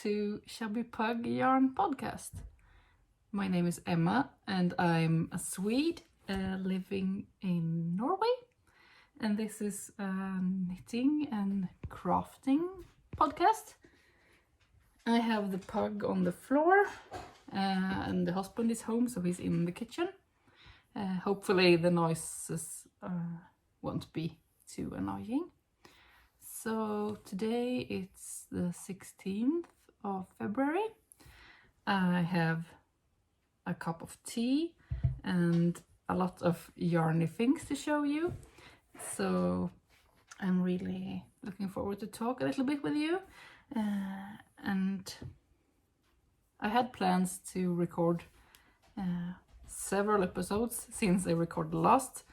to Chubby Pug Yarn podcast. My name is Emma and I'm a Swede living in Norway, and this is a knitting and crafting podcast. I have the pug on the floor and the husband is home, so he's in the kitchen. Hopefully the noises won't be too annoying. So today it's the 16th of February. I have a cup of tea and a lot of yarny things to show you. So I'm really looking forward to talk a little bit with you. And I had plans to record several episodes since I recorded last.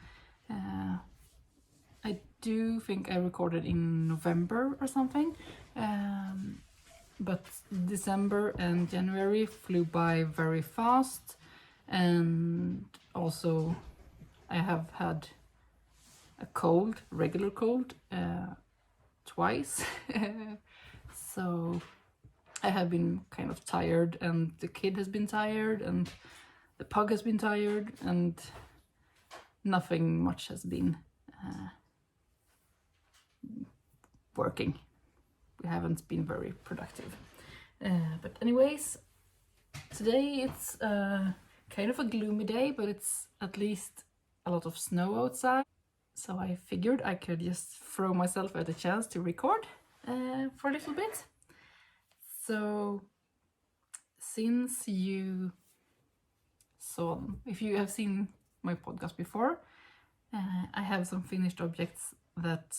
I do think I recorded in November or something, but December and January flew by very fast, and also I have had a cold, regular cold, twice, so I have been kind of tired, and the kid has been tired, and the pug has been tired, and nothing much has been working. We haven't been very productive. But anyways, today it's kind of a gloomy day, but it's at least a lot of snow outside. So I figured I could just throw myself at a chance to record for a little bit. So since you saw, if you have seen my podcast before, I have some finished objects that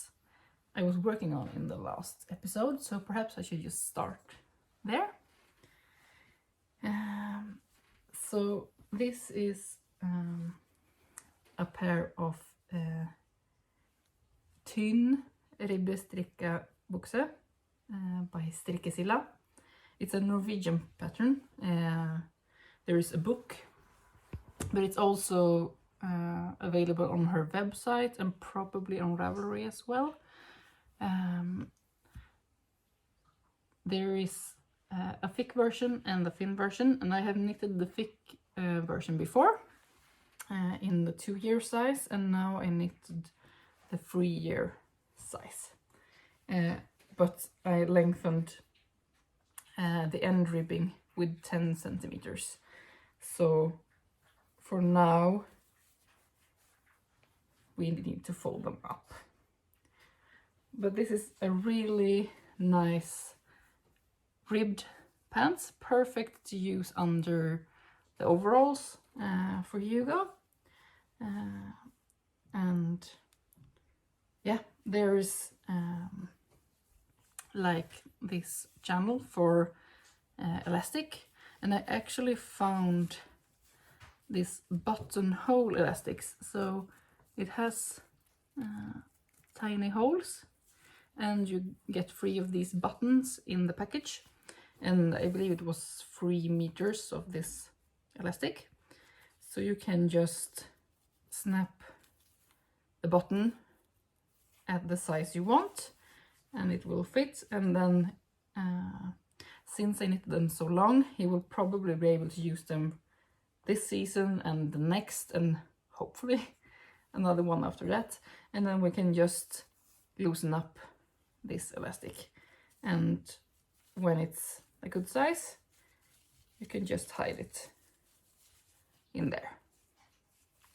I was working on in the last episode, so perhaps I should just start there. So this is a pair of Tynn Ribbestrikka Bukse by Strikkesilla. It's a Norwegian pattern. There is a book, but it's also available on her website and probably on Ravelry as well. There is a thick version and a thin version, and I have knitted the thick version before in the 2-year size, and now I knitted the 3-year size. But I lengthened the end ribbing with 10 centimeters. So for now we need to fold them up. But this is a really nice ribbed pants, perfect to use under the overalls for Hugo. And yeah, there is like this channel for elastic, and I actually found this buttonhole elastics. So it has tiny holes, and you get 3 of these buttons in the package, and I believe it was 3 meters of this elastic. So you can just snap the button at the size you want and it will fit. And then since I knitted them so long, he will probably be able to use them this season and the next, and hopefully another one after that. And then we can just loosen up this elastic, and when it's a good size you can just hide it in there.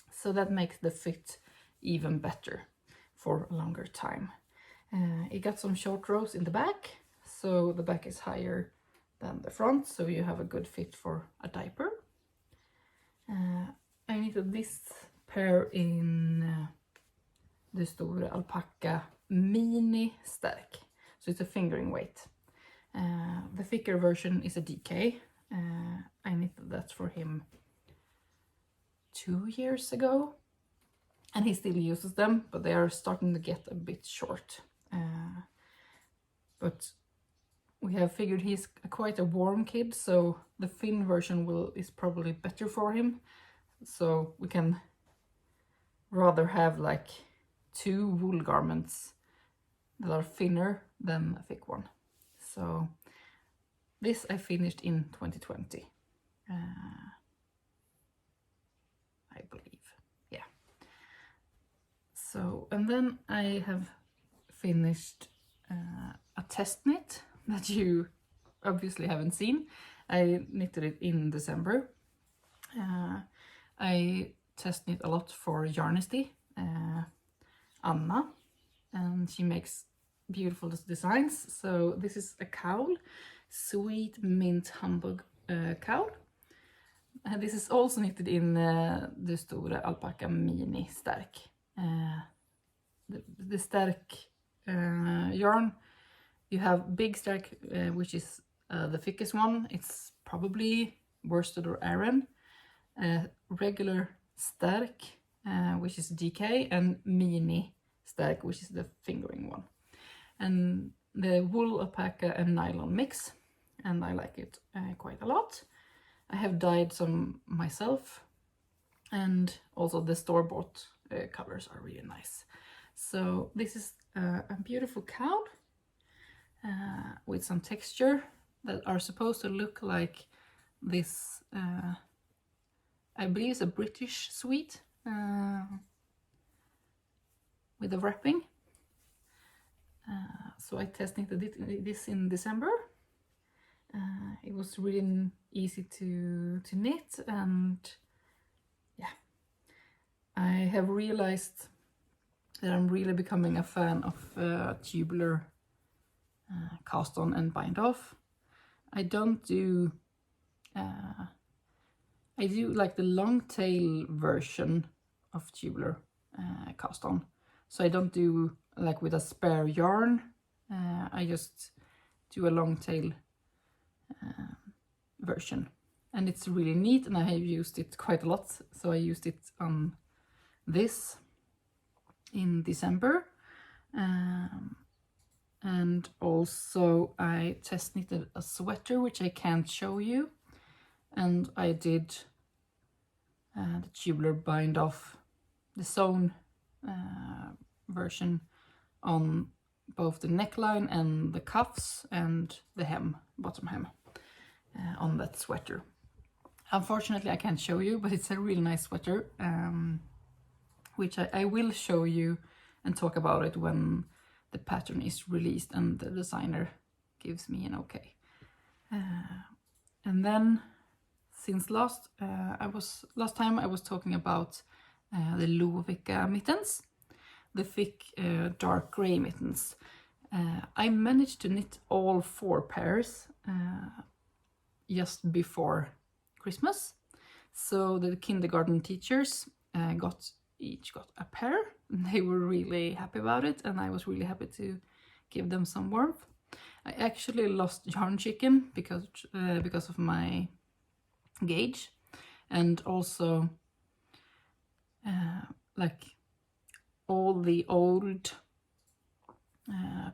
So that makes the fit even better for a longer time. It got some short rows in the back, so the back is higher than the front, so you have a good fit for a diaper. I knitted this pair in the stora Alpakka mini Sterk, so it's a fingering weight. The thicker version is a DK. I knitted that for him 2 years ago, and he still uses them, but they are starting to get a bit short. But we have figured he's quite a warm kid, so the thin version is probably better for him. So we can rather have like 2 wool garments that are thinner than a thick one. So This I finished in 2020, I believe. Yeah. So, and then I have finished a test knit that you obviously haven't seen. I knitted it in December. I test knit a lot for Yarnesty, Anna, and she makes beautiful designs. So this is a cowl, sweet mint Humbug cowl. And this is also knitted in the stora Alpakka mini Sterk. The Sterk yarn, you have big Sterk, which is the thickest one. It's probably worsted or Aran. Regular Sterk, which is DK, and mini Sterk, which is the fingering one. And the wool, alpaca and nylon mix, and I like it quite a lot. I have dyed some myself, and also the store-bought colors are really nice. So this is a beautiful cowl with some texture that are supposed to look like this, I believe it's a British sweet with a wrapping. So I test knitted this in December. It was really easy to knit, and yeah, I have realized that I'm really becoming a fan of tubular cast on and bind off. I don't do I do like the long tail version of tubular cast on, so I don't do like with a spare yarn. I just do a long tail version, and it's really neat, and I have used it quite a lot. So I used it on this in December, and also I test knitted a sweater which I can't show you, and I did the tubular bind off, the sewn version on both the neckline and the cuffs and the hem, bottom hem, on that sweater. Unfortunately I can't show you, but it's a really nice sweater, which I will show you and talk about it when the pattern is released and the designer gives me an okay. And then since last time I was talking about the Lovikka Mittens, the thick dark gray mittens. I managed to knit all 4 pairs just before Christmas, so the kindergarten teachers each got a pair. They were really happy about it, and I was really happy to give them some warmth. I actually lost yarn chicken because of my gauge, and also like all the old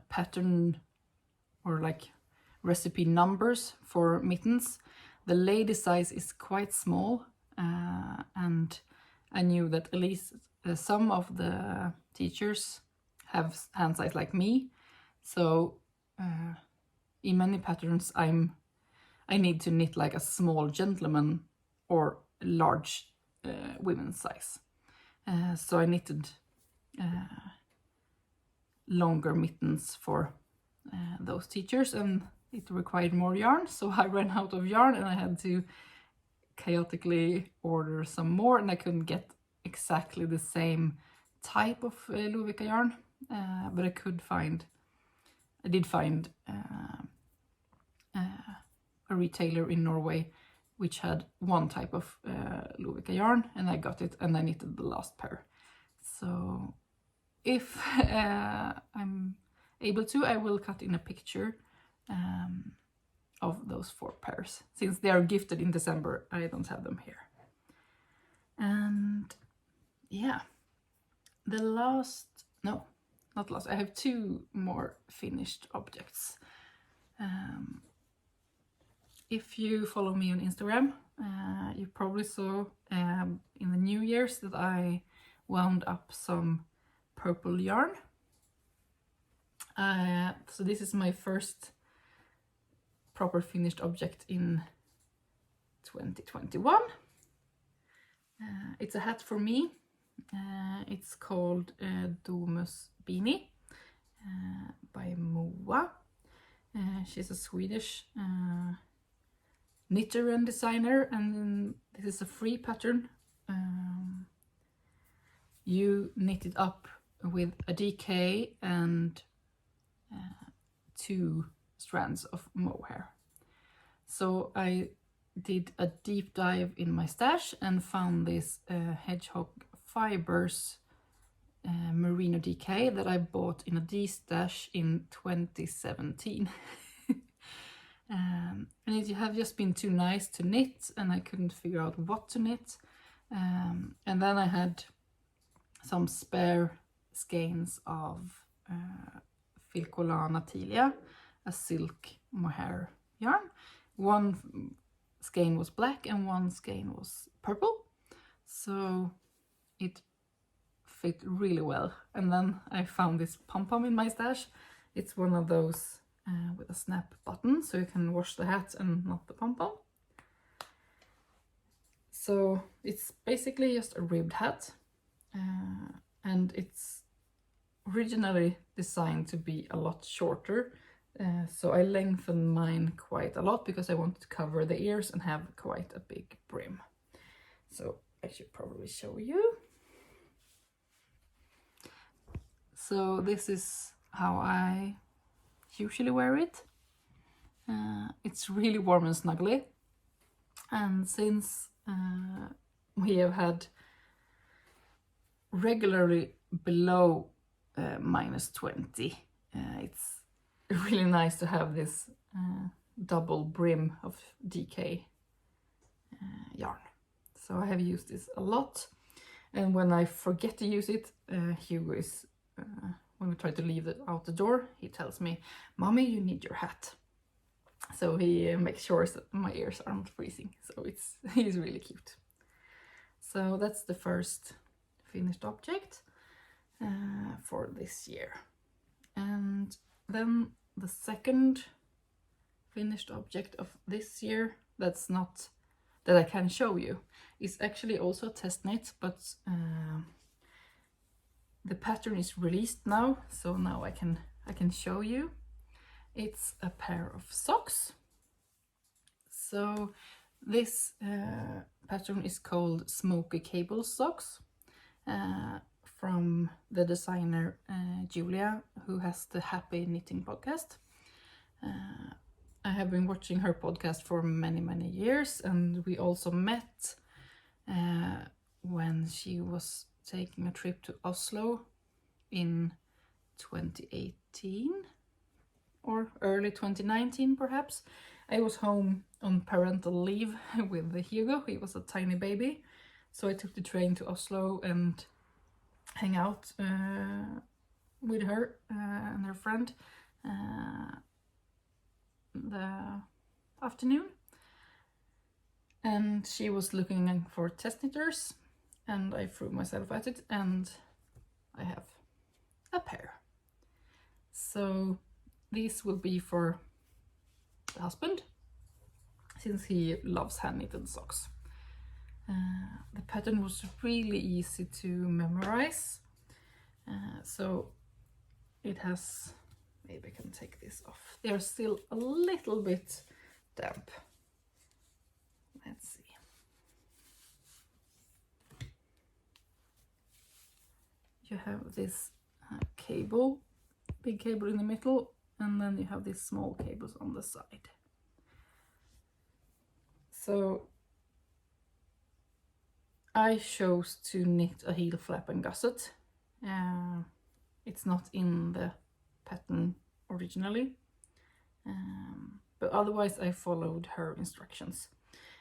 pattern or like recipe numbers for mittens. The lady size is quite small, and I knew that at least some of the teachers have hand size like me, so in many patterns I need to knit like a small gentleman or large women's size. So I knitted longer mittens for those teachers, and it required more yarn, so I ran out of yarn and I had to chaotically order some more, and I couldn't get exactly the same type of Lovikka yarn, but I did find a retailer in Norway which had one type of Lovikka yarn, and I got it and I knitted the last pair. So if I'm able to, I will cut in a picture of those 4 pairs. Since they are gifted in December, I don't have them here. And yeah, I have 2 more finished objects. If you follow me on Instagram, you probably saw in the New Year's that I wound up some purple yarn. So this is my first proper finished object in 2021. It's a hat for me. It's called Domus Beanie by Moa. She's a Swedish knitter and designer, and this is a free pattern. You knit it up with a DK and 2 strands of mohair. So I did a deep dive in my stash and found this Hedgehog Fibers Merino DK that I bought in a D-stash in 2017. And it have just been too nice to knit, and I couldn't figure out what to knit. And then I had some spare skeins of Filcolana Tilia, a silk mohair yarn. One skein was black and one skein was purple, so it fit really well. And then I found this pom-pom in my stash. It's one of those with a snap button, so you can wash the hat and not the pom-pom. So it's basically just a ribbed hat, and it's originally designed to be a lot shorter, so I lengthened mine quite a lot because I wanted to cover the ears and have quite a big brim. So I should probably show you. So this is how I usually wear it. It's really warm and snuggly, and since we have had regularly below -20, it's really nice to have this double brim of DK yarn. So I have used this a lot, and when I forget to use it, Hugo is when we try to leave it out the door, he tells me, "Mommy, you need your hat." So he makes sure that my ears aren't freezing. So he's really cute. So that's the first finished object for this year. And then the second finished object of this year that I can show you is actually also a test knit, but the pattern is released now, so now I can show you. It's a pair of socks. So this pattern is called Smoky Cable Socks, from the designer Julia, who has the Happy Knitting podcast. I have been watching her podcast for many years, and we also met when she was taking a trip to Oslo in 2018 or early 2019 perhaps. I was home on parental leave with Hugo. He was a tiny baby, so I took the train to Oslo and hang out with her and her friend the afternoon, and she was looking for test knitters, and I threw myself at it, and I have a pair. So these will be for the husband, since he loves hand-knitted socks. The pattern was really easy to memorize, so it has, maybe I can take this off. They are still a little bit damp. Let's see. You have this cable, big cable in the middle, and then you have these small cables on the side. So I chose to knit a heel flap and gusset. It's not in the pattern originally, but otherwise I followed her instructions.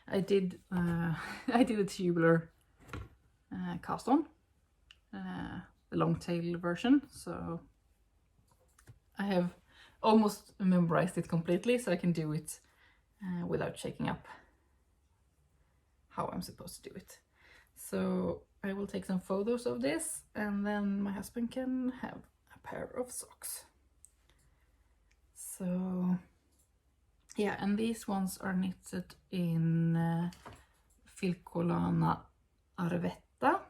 I did a tubular cast on, the long tail version, so I have almost memorized it completely, so I can do it without shaking up how I'm supposed to do it. So I will take some photos of this, and then my husband can have a pair of socks. So Yeah, and these ones are knitted in Filcolana Arwetta,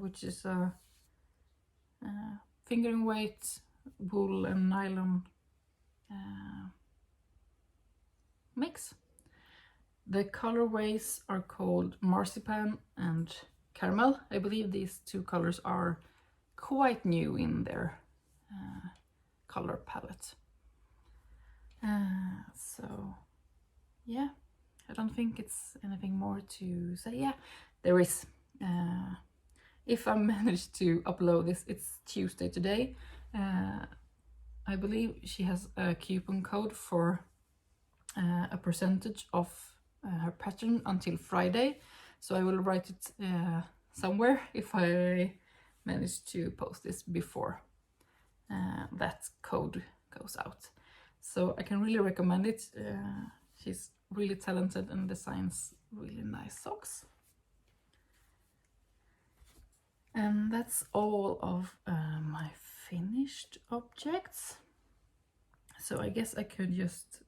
which is a fingering weight wool and nylon mix. The colorways are called Marzipan and Caramel. I believe these two colors are quite new in their color palette. So yeah, I don't think it's anything more to say. Yeah, there is. If I manage to upload this, it's Tuesday today. I believe she has a coupon code for a percentage off her pattern until Friday. So I will write it somewhere if I manage to post this before that code goes out. So I can really recommend it. She's really talented and designs really nice socks. And that's all of my finished objects. So I guess I could just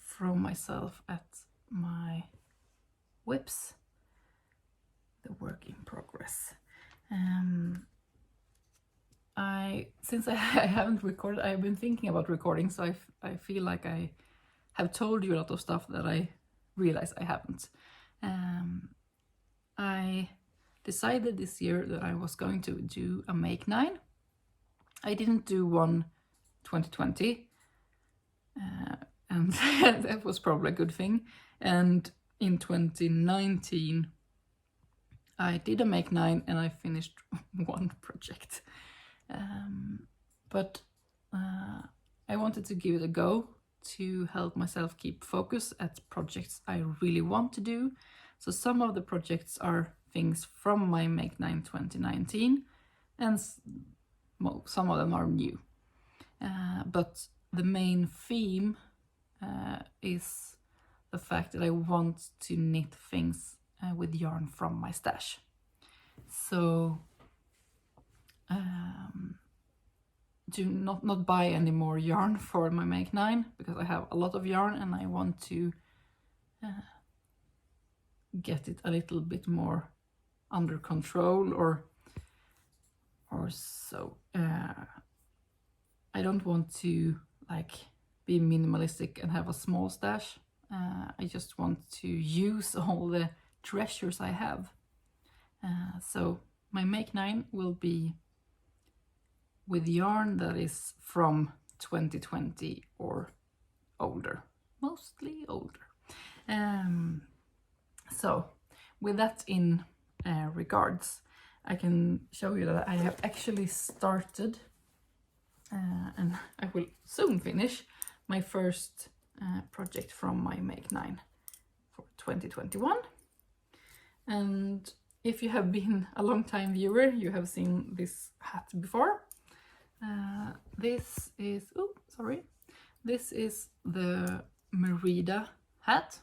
throw myself at my whips, the work in progress. Since I haven't recorded, I've been thinking about recording, so I feel like I have told you a lot of stuff that I realize I haven't. I decided this year that I was going to do a make 9. I didn't do one 2020, and that was probably a good thing. And in 2019 I did a make 9 and I finished one project. But I wanted to give it a go to help myself keep focus at projects I really want to do. So some of the projects are things from my make 9 2019 and some of them are new. But the main theme is the fact that I want to knit things with yarn from my stash. So do not buy any more yarn for my make 9 because I have a lot of yarn and I want to get it a little bit more under control or so. I don't want to like be minimalistic and have a small stash. I just want to use all the treasures I have. So my make 9 will be with yarn that is from 2020 or older, mostly older. So with that in regards, I can show you that I have actually started and I will soon finish my first project from my make 9 for 2021. And if you have been a long time viewer, you have seen this hat before. This is the Merida hat.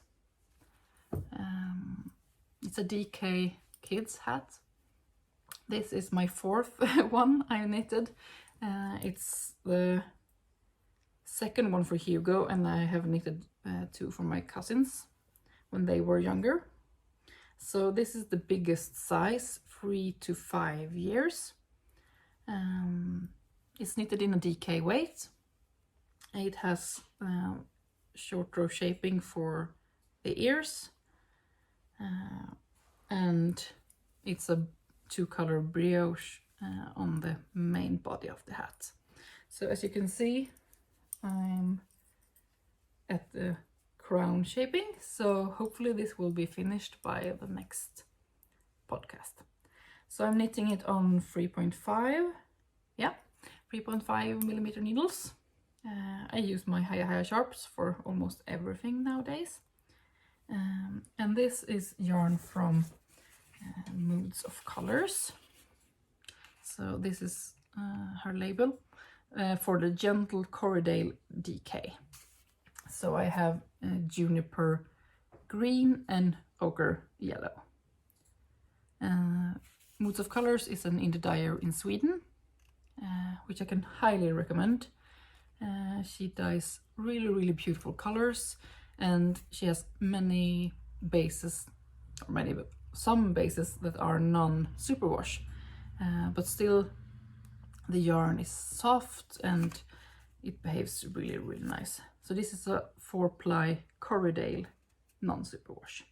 It's a DK kids hat. This is my 4th one I knitted. It's the second one for Hugo, and I have knitted 2 for my cousins when they were younger. So this is the biggest size, 3 to 5 years. It's knitted in a DK weight. It has short row shaping for the ears, and it's a 2-color brioche on the main body of the hat. So as you can see, I'm at the crown shaping, so hopefully this will be finished by the next podcast. So I'm knitting it on 3.5 millimeter needles. I use my higher sharps for almost everything nowadays. And this is yarn from Moods of Colors. So this is her label for the gentle Corriedale DK. So I have juniper green and ochre yellow. Moods of Colors is an indie dyer in Sweden, which I can highly recommend. She dyes really beautiful colors, and she has many bases, or some bases that are non-superwash, but still the yarn is soft and it behaves really nice. So this is a 4-ply Corriedale non-superwash.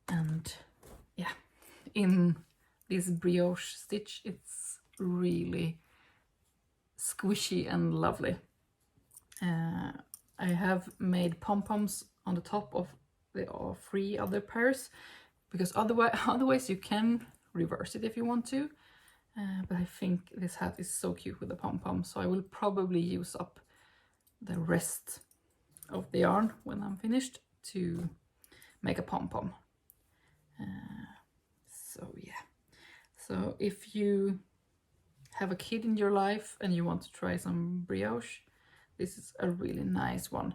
And yeah, in this brioche stitch, it's really squishy and lovely. I have made pom-poms on the top of the 3 other pairs, because otherwise you can reverse it if you want to. But I think this hat is so cute with the pom-pom, so I will probably use up the rest of the yarn when I'm finished to make a pom-pom. So yeah, so if you have a kid in your life and you want to try some brioche, this is a really nice one.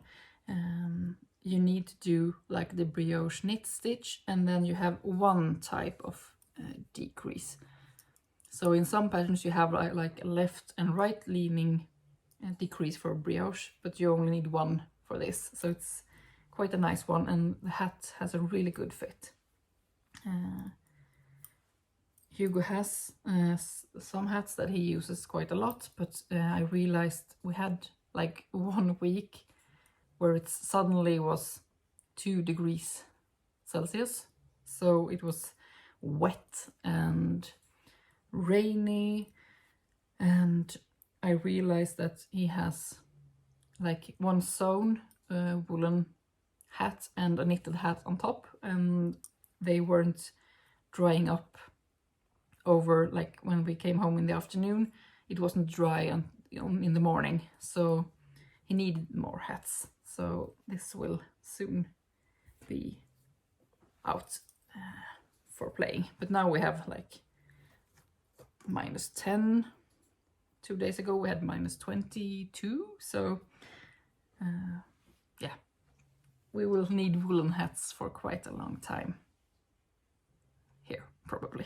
You need to do like the brioche knit stitch, and then you have one type of decrease. So in some patterns you have like a left and right leaning decrease for brioche, but you only need one for this. So it's quite a nice one, and the hat has a really good fit. Hugo has some hats that he uses quite a lot, but I realized we had like 1 week where it suddenly was 2 degrees Celsius. So it was wet and rainy, and I realized that he has like one sewn woolen hat and a knitted hat on top, and they weren't drying up over, like when we came home in the afternoon, it wasn't dry in the morning, so he needed more hats. So this will soon be out for playing. But now we have like -10. 2 days ago we had -22, so yeah, we will need woolen hats for quite a long time here, probably.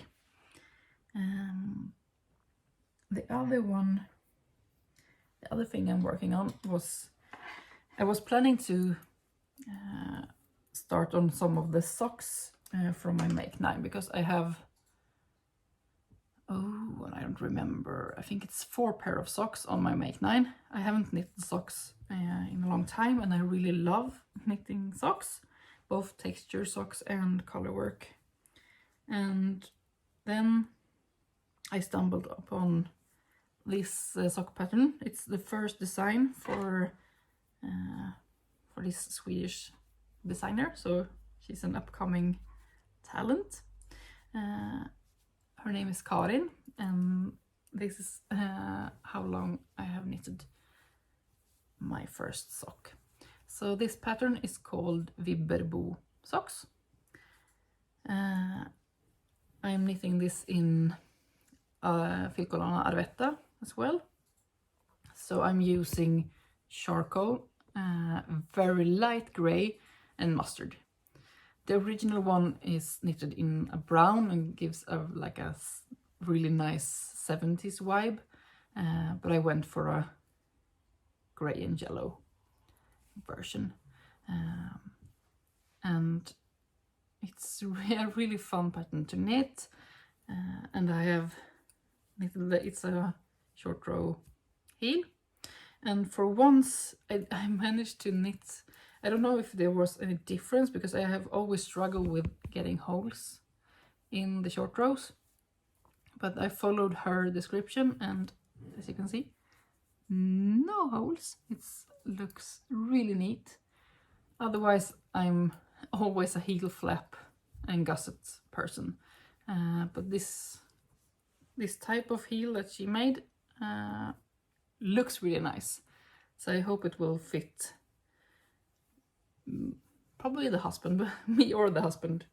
The other thing I'm working on was, I was planning to start on some of the socks from my Make 9, because I have, I don't remember, I think it's 4 pair of socks on my Make 9. I haven't knitted socks in a long time, and I really love knitting socks, both texture socks and color work. And then I stumbled upon this sock pattern. It's the first design for this Swedish designer, so she's an upcoming talent. Her name is Karin, and this is how long I have knitted my first sock. So this pattern is called Vibberbo socks. I'm knitting this in Filcolana Arwetta as well. So I'm using charcoal, very light grey, and mustard. The original one is knitted in a brown and gives like a really nice 70s vibe, but I went for a grey and yellow version. And it's a really fun pattern to knit, and I have knitted it's a short row heel, and for once I managed to knit. I don't know if there was any difference, because I have always struggled with getting holes in the short rows, but I followed her description, and as you can see, no holes. It looks really neat. Otherwise I'm always a heel flap and gusset person, but this type of heel that she made looks really nice, so I hope it will fit probably the husband, me or the husband,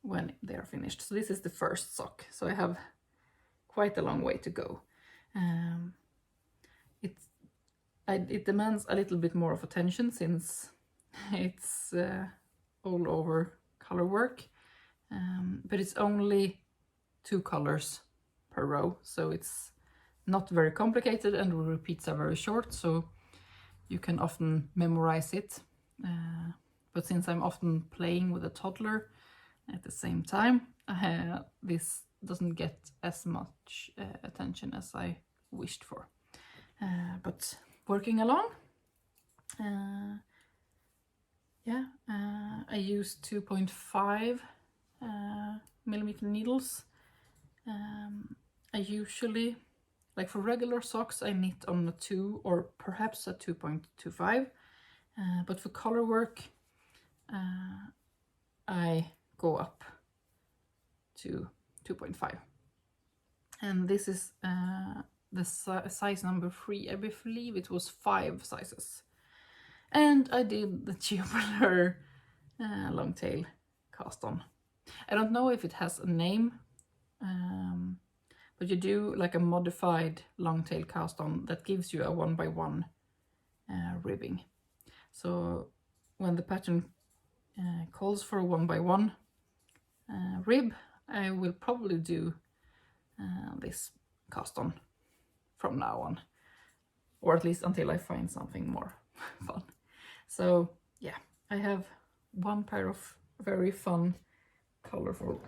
when they are finished. So this is the first sock, so I have quite a long way to go. It demands a little bit more of attention, since it's all over color work, but it's only 2 colors per row, so it's not very complicated and the repeats are very short, so you can often memorize it. But since I'm often playing with a toddler at the same time, this doesn't get as much attention as I wished for. But working along, I use 2.5 millimeter needles. I usually, like for regular socks, I knit on a 2 or perhaps a 2.25, but for color work I go up to 2.5, and this is the size number 3. I believe it was 5 sizes, and I did the tubular long tail cast on. I don't know if it has a name, but you do like a modified long tail cast on that gives you a 1x1 ribbing. So when the pattern calls for a 1x1 rib, I will probably do this cast on from now on, or at least until I find something more fun. So yeah, I have one pair of very fun colorful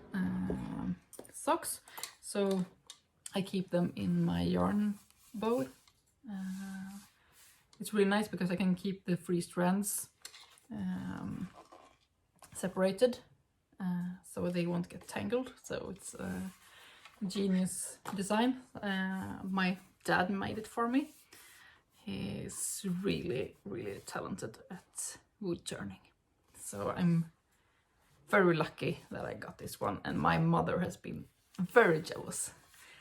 socks, so I keep them in my yarn bowl. It's really nice because I can keep the 3 strands separated, so they won't get tangled. So it's a genius design. My dad made it for me. He's really, really talented at wood turning. So I'm very lucky that I got this one, and my mother has been very jealous.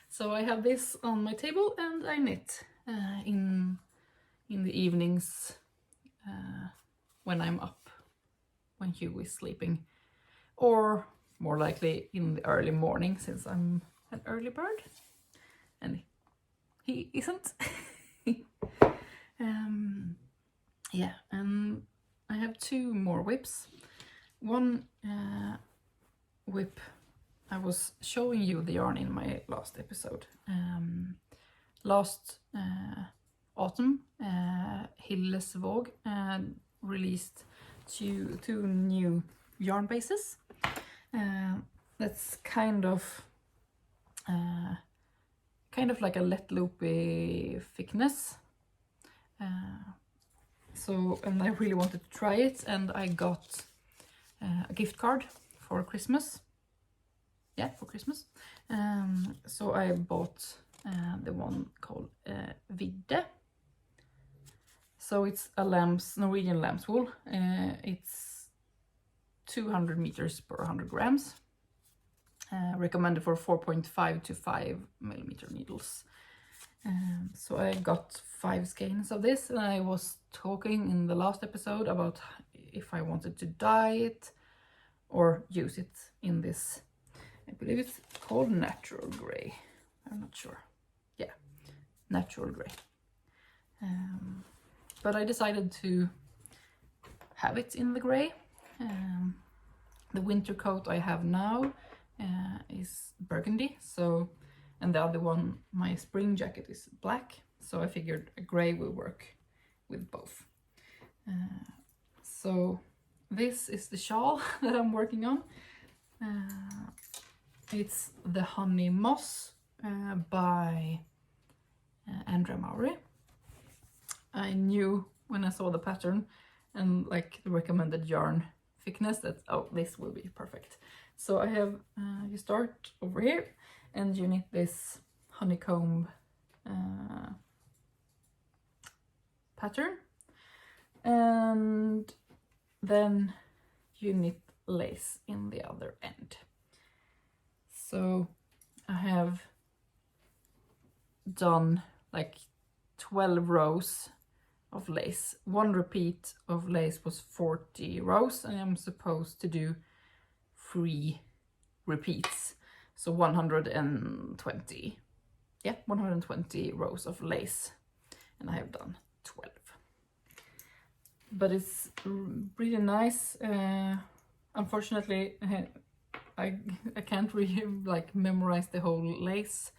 So I have this on my table and I knit in the evenings when I'm up, when Hugh is sleeping, or more likely in the early morning, since I'm an early bird and he isn't. Yeah, and I have 2 more whips. One whip, I was showing you the yarn in my last episode. Last autumn, Hillesvåg released two new yarn bases. That's kind of like a let loopy thickness. So, and I really wanted to try it, and I got a gift card for Christmas. Yeah, for Christmas. So I bought the one called Vidde. So it's a Norwegian lamb's wool. It's 200 meters per 100 grams. Recommended for 4.5 to 5 millimeter needles. So I got 5 skeins of this, and I was talking in the last episode about if I wanted to dye it or use it in this, I believe it's called natural grey. I'm not sure. Yeah, natural grey. But I decided to have it in the grey. The winter coat I have now is burgundy, so, and the other one, my spring jacket, is black, so I figured a grey will work with both. So this is the shawl that I'm working on. It's the Honey Moss by Andrea Mowry. I knew when I saw the pattern and like the recommended yarn thickness that, oh, this will be perfect. So I have, you start over here and you knit this honeycomb pattern, and then you knit lace in the other end. So I have done like 12 rows of lace. One repeat of lace was 40 rows, and I'm supposed to do 3 repeats, so 120. Yeah, 120 rows of lace, and I have done 12. But it's really nice. Unfortunately, I can't really like memorize the whole lace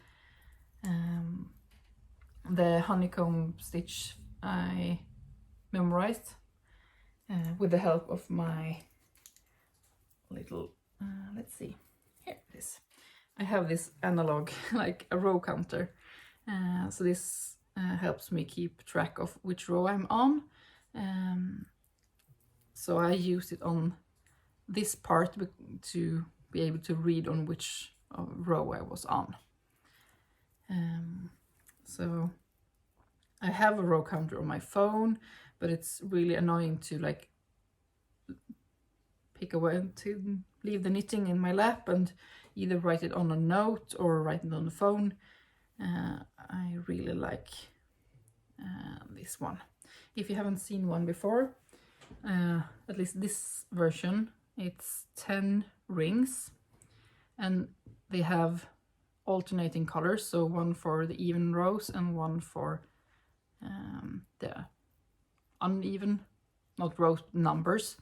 The honeycomb stitch I memorized with the help of my little, let's see, here it is. I have this analog, like a row counter. So this helps me keep track of which row I'm on. So I use it on this part to be able to read on which row I was on. So I have a row counter on my phone, but it's really annoying to like pick away, to leave the knitting in my lap and either write it on a note or write it on the phone. I really like this one. If you haven't seen one before, at least this version, it's 10 rings and they have alternating colors, so one for the even rows and one for the uneven, not row numbers.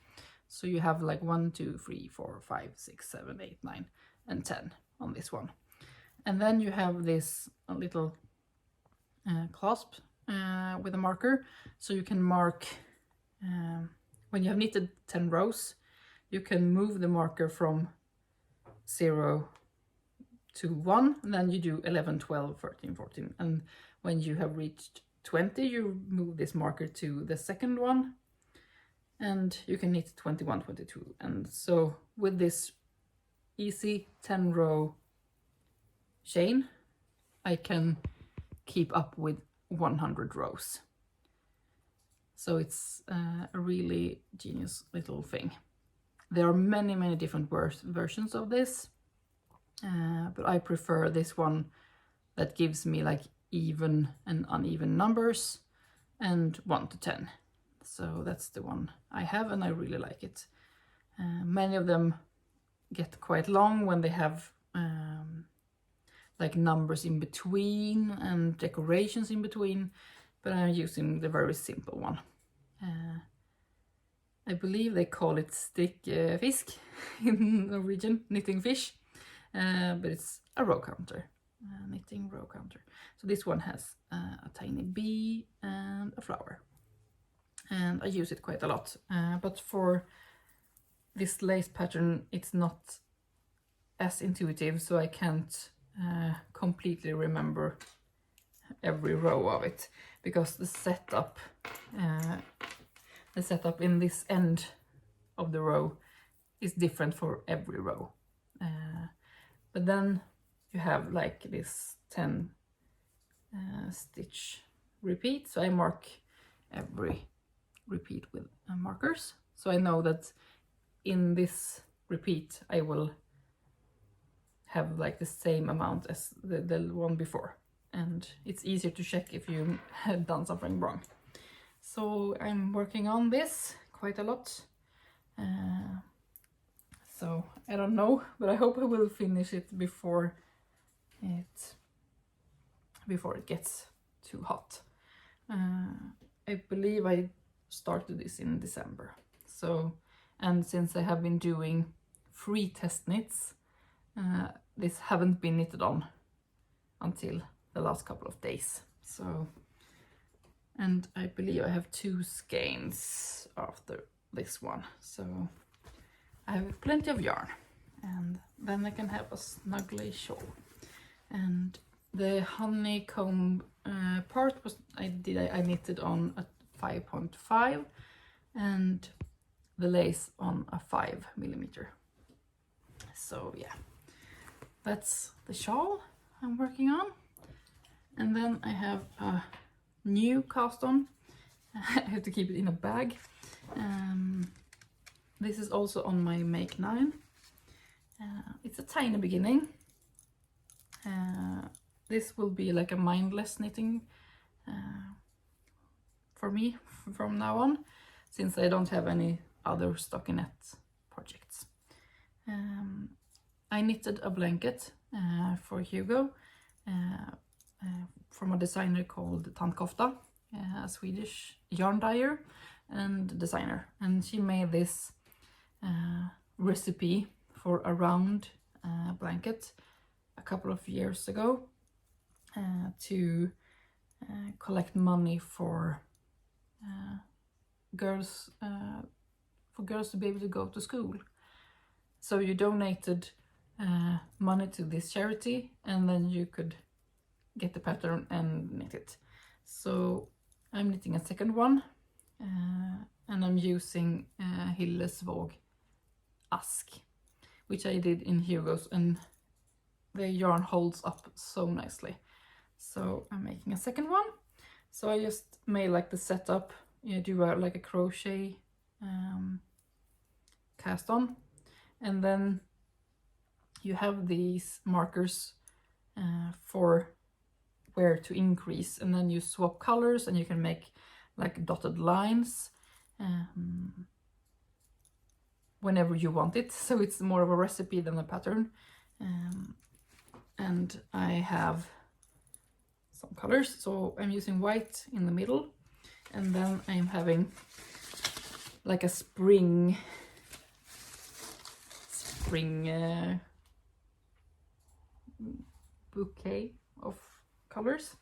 So you have like 1, 2, 3, 4, 5, 6, 7, 8, 9 and 10 on this one. And then you have this little clasp with a marker, so you can mark when you have knitted 10 rows, you can move the marker from 0 to 1, and then you do 11, 12, 13, 14, and when you have reached 20 you move this marker to the second one and you can knit 21, 22. And so with this easy 10 row chain I can keep up with 100 rows. So it's a really genius little thing. There are many different versions of this, but I prefer this one that gives me like even and uneven numbers and 1 to 10. So that's the one I have and I really like it. Many of them get quite long when they have like numbers in between and decorations in between, but I'm using the very simple one. I believe they call it stickfisk in Norwegian, knitting fish, but it's a row counter, knitting row counter. So this one has a tiny bee and a flower, and I use it quite a lot. But for this lace pattern, it's not as intuitive, so I can't completely remember every row of it, because the setup in this end of the row is different for every row. But then you have like this 10 stitch repeat, so I mark every repeat with markers, so I know that in this repeat I will have like the same amount as the one before, and it's easier to check if you had done something wrong. So I'm working on this quite a lot, so I don't know, but I hope I will finish it before it gets too hot. I believe I started this in December, so, and since I have been doing free test knits, this haven't been knitted on until the last couple of days. So, and I believe I have 2 skeins after this one, so I have plenty of yarn, and then I can have a snuggly shawl. And the honeycomb part was I knitted on a 5.5 and the lace on a 5mm. So yeah, that's the shawl I'm working on. And then I have a new cast on. I have to keep it in a bag. This is also on my Make 9. It's a tiny beginning. This will be like a mindless knitting for me from now on, since I don't have any other stockinette projects. I knitted a blanket for Hugo from a designer called Tantkofta, a Swedish yarn dyer and designer, and she made this recipe for a round blanket a couple of years ago, to collect money for girls to be able to go to school. So you donated money to this charity, and then you could get the pattern and knit it. So I'm knitting a second one, and I'm using Hillesvåg Ask, which I did in Hugo's, and the yarn holds up so nicely. So I'm making a second one. So I just made like the setup. You do like a crochet cast on, and then you have these markers for where to increase, and then you swap colors and you can make like dotted lines whenever you want it. So it's more of a recipe than a pattern. And I have some colors, so I'm using white in the middle, and then I'm having like a spring bouquet of colors.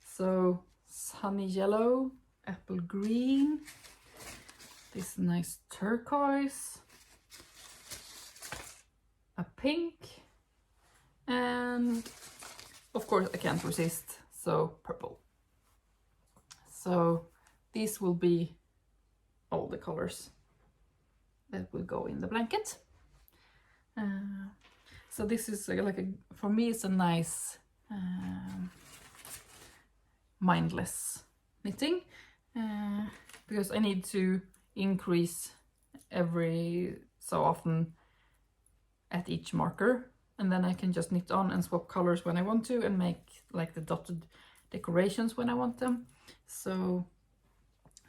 So sunny yellow, apple green, this nice turquoise, a pink, and of course I can't resist, so purple. So these will be all the colors that will go in the blanket. So this is like for me it's a nice mindless knitting, because I need to increase every so often at each marker, and then I can just knit on and swap colors when I want to, and make like the dotted decorations when I want them. So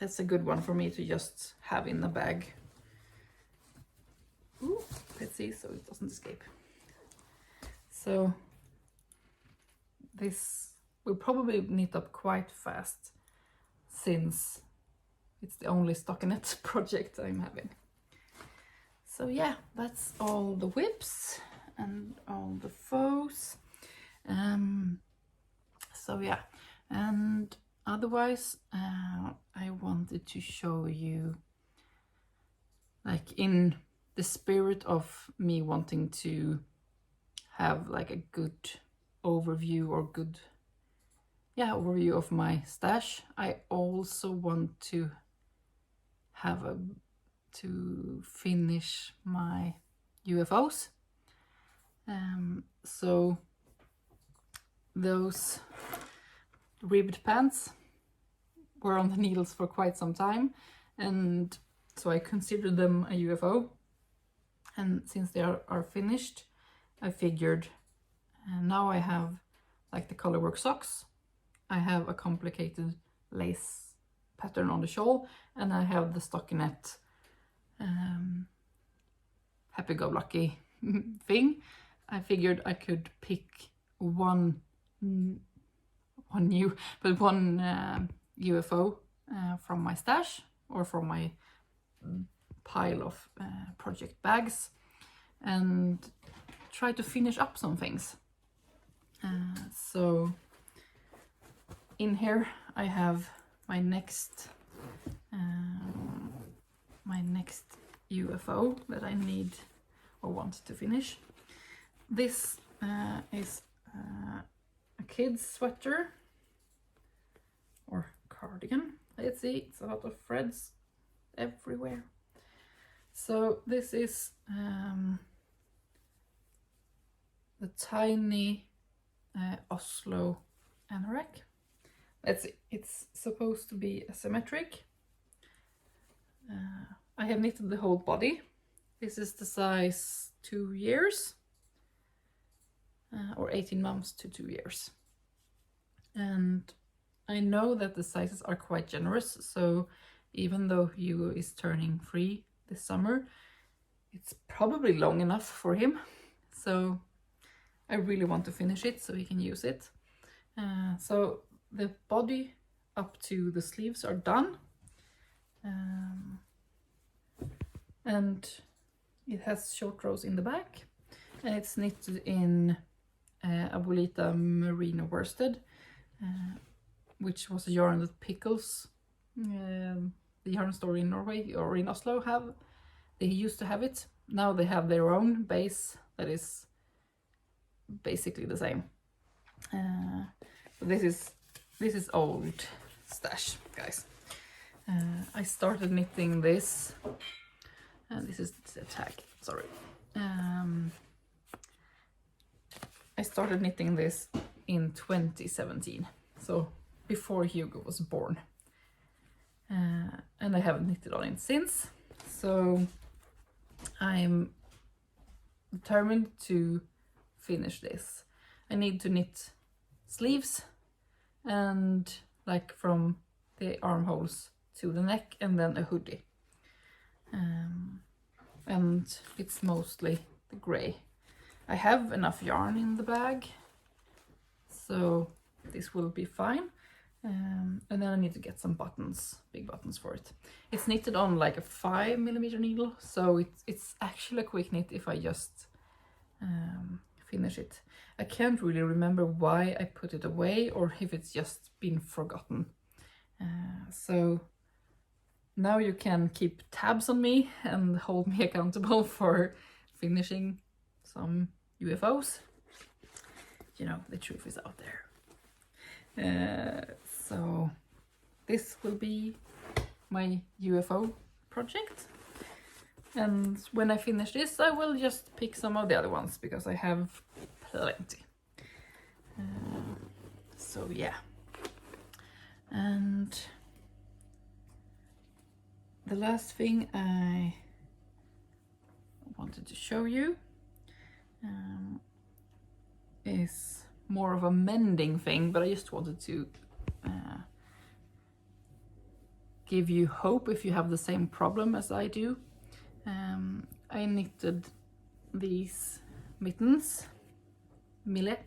that's a good one for me to just have in the bag. Ooh, let's see so it doesn't escape. So this will probably knit up quite fast, since it's the only stockinette project I'm having. So yeah, that's all the whips and all the faux. So yeah, and otherwise I wanted to show you, like in the spirit of me wanting to have like a good overview or good overview of my stash, I also want to have to finish my UFOs. So those ribbed pants were on the needles for quite some time, and so I considered them a UFO, and since they are finished, I figured now I have like the colorwork socks, I have a complicated lace pattern on the shawl, and I have the stockinette happy-go-lucky thing. I figured I could pick one UFO from my stash or from my pile of project bags, and try to finish up some things. So in here I have my next UFO that I need or want to finish. This is a kid's sweater or cardigan. Let's see, it's a lot of threads everywhere. So this is the tiny Oslo anorak. Let's see, it's supposed to be asymmetric. I have knitted the whole body. This is the size 2 years, or 18 months to 2 years. And I know that the sizes are quite generous, so even though Hugo is turning 3 this summer, it's probably long enough for him. So I really want to finish it so he can use it. So the body up to the sleeves are done. And it has short rows in the back, and it's knitted in Abuelita Merino worsted. which was a yarn that Pickles, the yarn store in Norway or in Oslo, they used to have it. Now they have their own base that is basically the same. But this is old stash, guys. I started knitting this, and this is the tag, sorry. I started knitting this in 2017, so before Hugo was born. And I haven't knitted on it since, so I'm determined to finish this. I need to knit sleeves and like from the armholes to the neck, and then a hoodie. And it's mostly the grey. I have enough yarn in the bag, so this will be fine. And then I need to get some buttons, big buttons for it. It's knitted on like a 5mm needle, so it's actually a quick knit if I just finish it. I can't really remember why I put it away or if it's just been forgotten. So now you can keep tabs on me and hold me accountable for finishing some UFOs. You know, the truth is out there. So this will be my UFO project. And when I finish this, I will just pick some of the other ones because I have plenty. So yeah. And the last thing I wanted to show you is more of a mending thing, but I just wanted to give you hope if you have the same problem as I do. I knitted these mittens, millet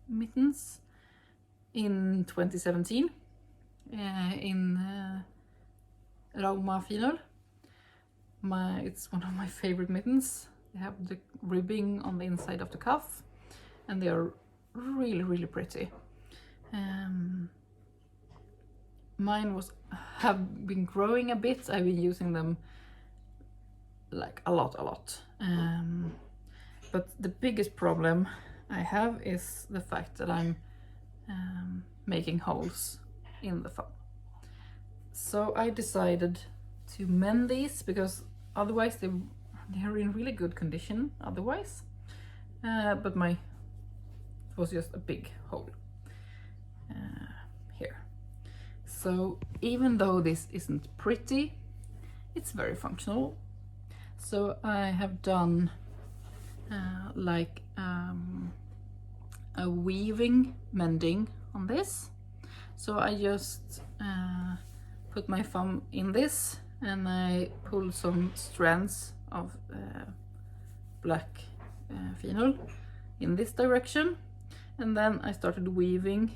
mittens, in 2017 in Rauma Finol. It's one of my favorite mittens. They have the ribbing on the inside of the cuff, and they are really pretty. Mine have been growing a bit. I've been using them like a lot. But the biggest problem I have is the fact that I'm making holes in the foam. So I decided to mend these because otherwise they're in really good condition otherwise. But it was just a big hole here. So even though this isn't pretty, it's very functional. So I have done like a weaving mending on this. So I just put my thumb in this and I pull some strands of black phenol in this direction, and then I started weaving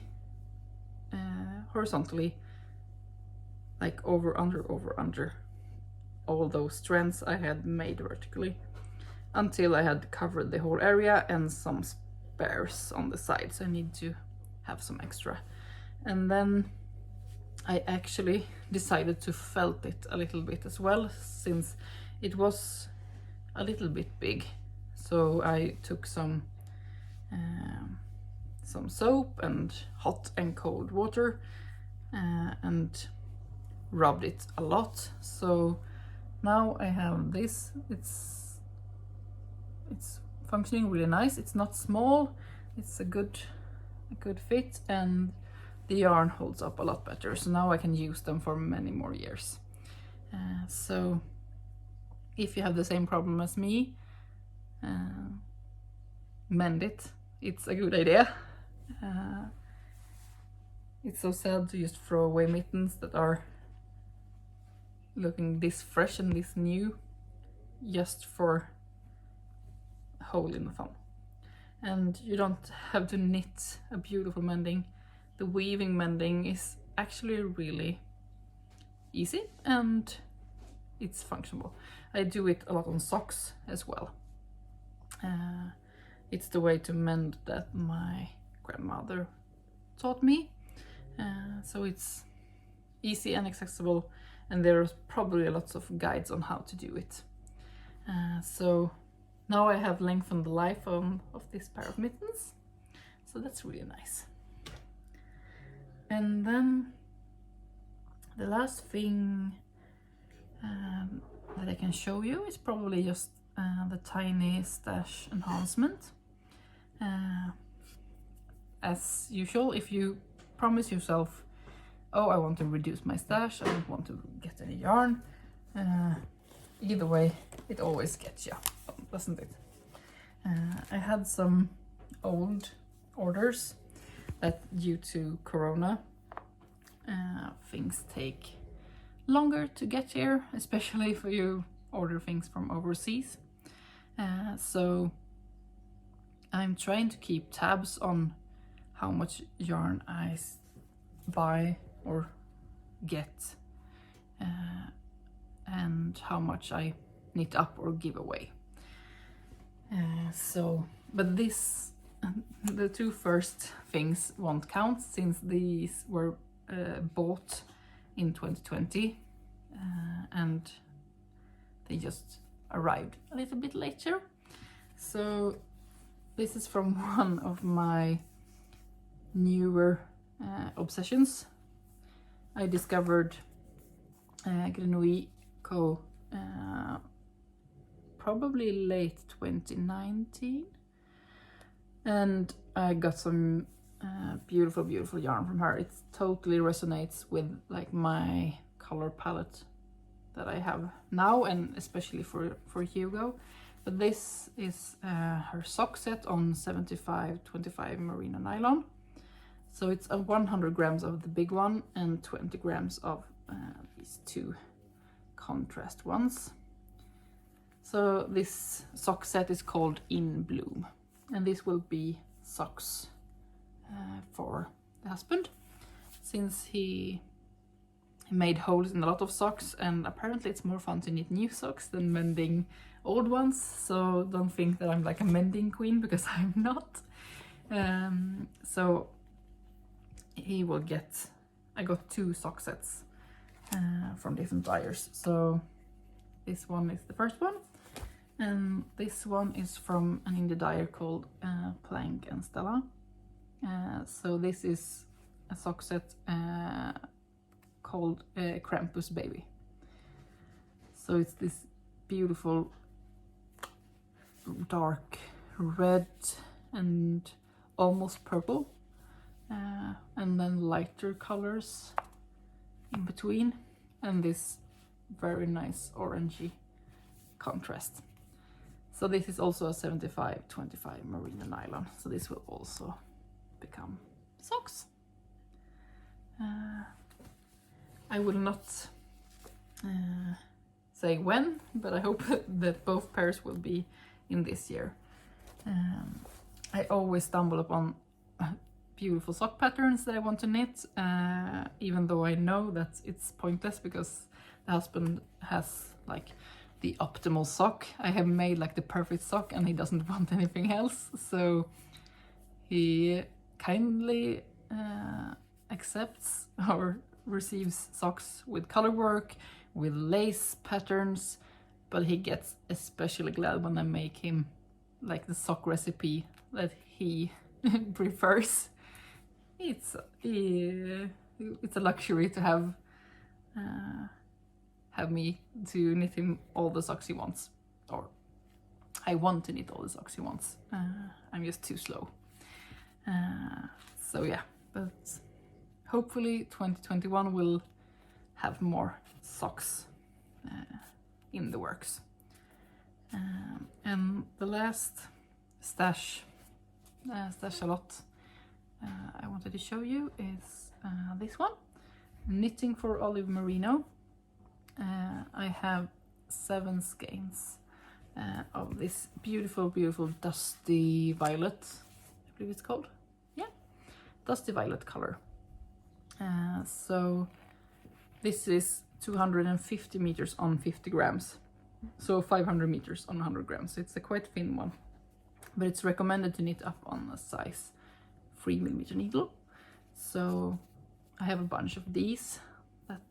horizontally, like over under all those strands I had made vertically, until I had covered the whole area and some spares on the side, so I need to have some extra. And then I actually decided to felt it a little bit as well, since it was a little bit big. So I took some soap and hot and cold water and rubbed it a lot. So now I have this. It's functioning really nice. It's not small. It's a good fit, and the yarn holds up a lot better. So now I can use them for many more years. So if you have the same problem as me, mend it. It's a good idea. It's so sad to just throw away mittens that are looking this fresh and this new just for a hole in the thumb. And you don't have to knit a beautiful mending. The weaving mending is actually really easy and it's functional. I do it a lot on socks as well. It's the way to mend that my grandmother taught me. So it's easy and accessible, and there's probably lots of guides on how to do it. So now I have lengthened the life of this pair of mittens, so that's really nice. And then the last thing that I can show you is probably just the tiny stash enhancement. As usual, if you promise yourself, oh, I want to reduce my stash, I don't want to get any yarn, either way it always gets you, doesn't it? I had some old orders that due to Corona things take longer to get here, especially if you order things from overseas. So I'm trying to keep tabs on how much yarn I buy or get, and how much I knit up or give away. But the two first things won't count, since these were bought in 2020 and they just arrived a little bit later. So this is from one of my newer obsessions. I discovered Grenouille Co probably late 2019, and I got some beautiful yarn from her. It totally resonates with like my color palette that I have now, and especially for Hugo. But this is her sock set on 75/25 merino nylon. So it's 100 grams of the big one and 20 grams of these two contrast ones. So this sock set is called In Bloom, and this will be socks for the husband, since he made holes in a lot of socks, and apparently it's more fun to knit new socks than mending old ones. So don't think that I'm like a mending queen, because I'm not. So he will get, I got 2 sock sets from different buyers. So this one is the first one, and this one is from an indie dyer called Plank and Stella. So this is a sock set called Krampus Baby. So it's this beautiful dark red and almost purple, and then lighter colors in between, and this very nice orangey contrast. So this is also a 75/25 merino nylon, so this will also become socks. I will not say when, but I hope that both pairs will be in this year. I always stumble upon beautiful sock patterns that I want to knit, even though I know that it's pointless, because the husband has like the optimal sock. I have made like the perfect sock and he doesn't want anything else, so he kindly accepts or receives socks with color work, with lace patterns, but he gets especially glad when I make him like the sock recipe that he prefers. It's a luxury to have me to knit him all the socks he wants, or I want to knit all the socks he wants. I'm just too slow. So yeah, but hopefully 2021 will have more socks in the works. And the last stash a lot I wanted to show you is this one, Knitting for Olive Merino. I have 7 skeins of this beautiful dusty violet, I believe it's called. Yeah, dusty violet color. So this is 250 meters on 50 grams, so 500 meters on 100 grams. So it's a quite thin one, but it's recommended to knit up on a size 3mm needle. So I have a bunch of these that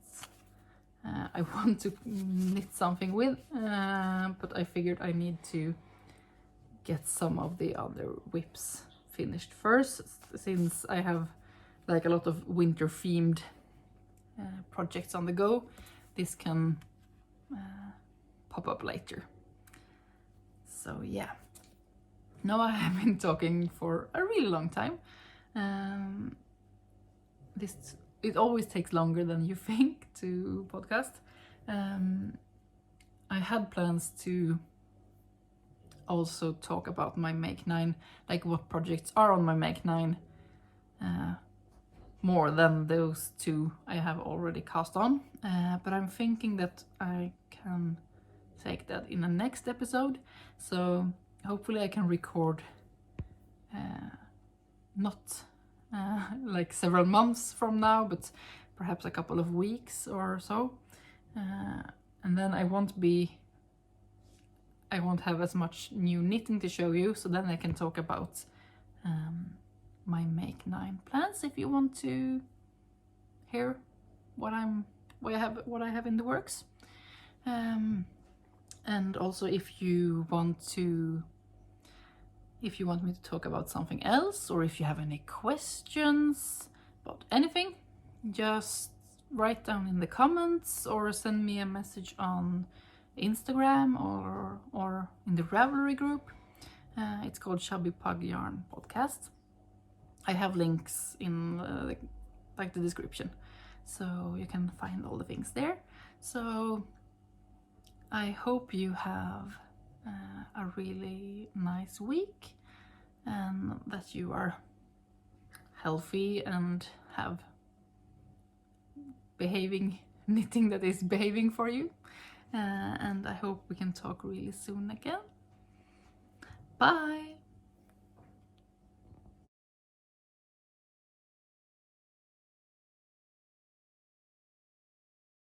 I want to knit something with, but I figured I need to get some of the other whips finished first, since I have like a lot of winter themed projects on the go. This can pop up later. So yeah, now I have been talking for a really long time. It always takes longer than you think to podcast. I had plans to also talk about my Make 9, like what projects are on my Make 9, more than those 2 I have already cast on. But I'm thinking that I can take that in the next episode. So hopefully I can record not like several months from now, but perhaps a couple of weeks or so. And then I won't have as much new knitting to show you, so then I can talk about my Make 9 plans if you want to hear what I have in the works. And also if you want me to talk about something else, or if you have any questions about anything, just write down in the comments or send me a message on Instagram or in the Ravelry group. It's called ChubbyPugYarn podcast. I have links in the description, so you can find all the things there. So I hope you have a really nice week, and that you are healthy and have knitting that is behaving for you. And I hope we can talk really soon again. Bye!